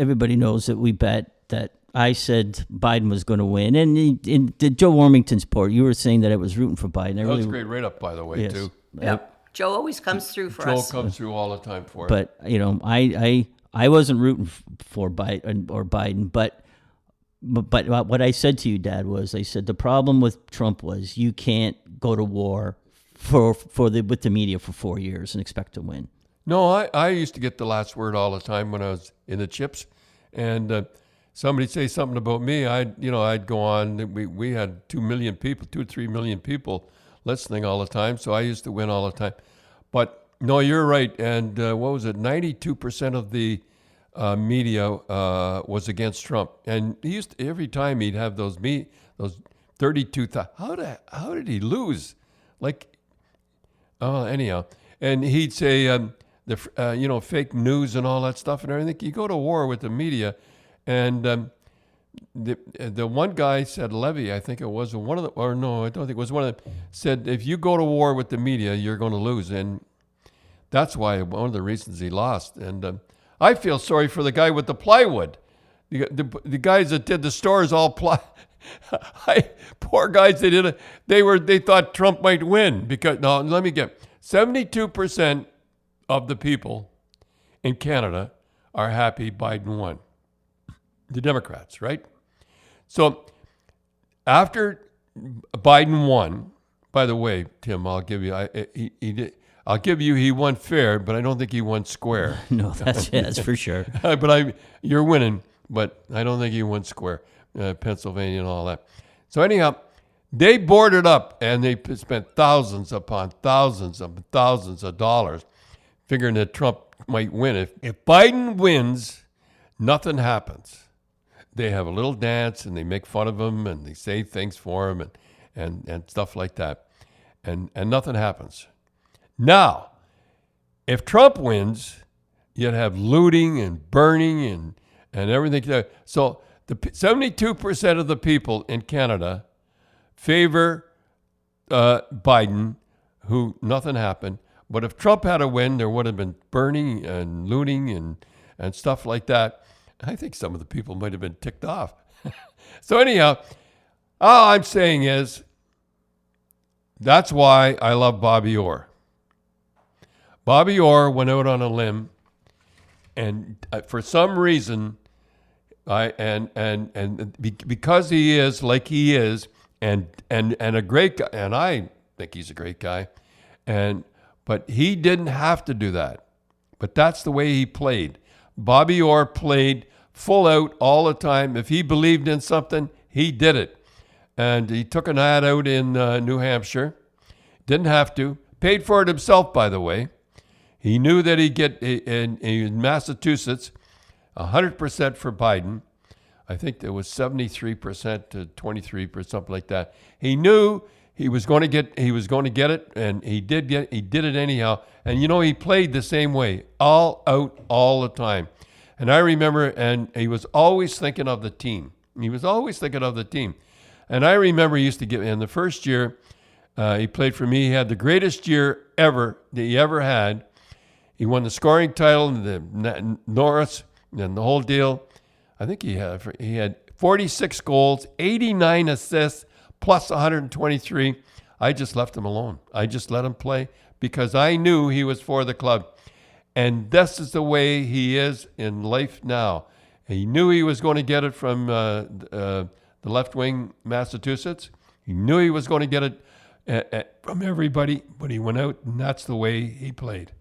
everybody knows that we bet that I said Biden was going to win. And in the Joe Warmington's report, you were saying that I was rooting for Biden. That was a great write-up, by the way, Yes. too. Yep. Joe always comes through for Joel us. comes through all the time for it. But, I wasn't rooting for Biden, but what I said to you, Dad, was I said the problem with Trump was you can't go to war with the media for 4 years and expect to win. No, I used to get the last word all the time when I was in the chips, and somebody'd say something about me. I'd go on. We had 2 million people, 2 or 3 million people listening all the time, so I used to win all the time. But no, you're right. And what was it? 92% of the media was against Trump, and he used to, every time he'd have those 32,000. How did he lose? Anyhow, and he'd say fake news and all that stuff and everything. You go to war with the media, and the one guy said, Levy, I think it was one of the, or no, I don't think it was one of them, said if you go to war with the media, you're going to lose, and that's why one of the reasons he lost. And I feel sorry for the guy with the plywood, the guys that did the stores all poor guys. They thought Trump might win because no. Let me get 72% of the people in Canada are happy Biden won. The Democrats, right? So after Biden won, by the way, Tim, I'll give you he won fair, but I don't think he won square. No, that's for sure. But you're winning, but I don't think he won square. Pennsylvania and all that. So anyhow, they boarded up and they spent thousands upon thousands of dollars figuring that Trump might win. If Biden wins, nothing happens. They have a little dance and they make fun of him and they say things for him and stuff like that. And nothing happens. Now, if Trump wins, you'd have looting and burning and everything. So the 72% of the people in Canada favor Biden, who nothing happened. But if Trump had a win, there would have been burning and looting and stuff like that. I think some of the people might have been ticked off. So anyhow, all I'm saying is that's why I love Bobby Orr. Bobby Orr went out on a limb, and for some reason, because he is like he is, and a great guy, and I think he's a great guy, but he didn't have to do that. But that's the way he played. Bobby Orr played full out all the time. If he believed in something, he did it. And he took an ad out in New Hampshire. Didn't have to. Paid for it himself, by the way. He knew that he'd get in Massachusetts 100% for Biden. I think there was 73% to 23%, something like that. He knew he was going to get it, and he did it anyhow. And he played the same way, all out all the time. And I remember, and he was always thinking of the team. And I remember he used to in the first year he played for me, he had the greatest year ever that he ever had. He won the scoring title and the Norris and the whole deal. I think he had 46 goals, 89 assists, plus 123. I just left him alone. I just let him play because I knew he was for the club. And this is the way he is in life now. He knew he was going to get it from the left wing Massachusetts. He knew he was going to get it from everybody, but he went out, and that's the way he played.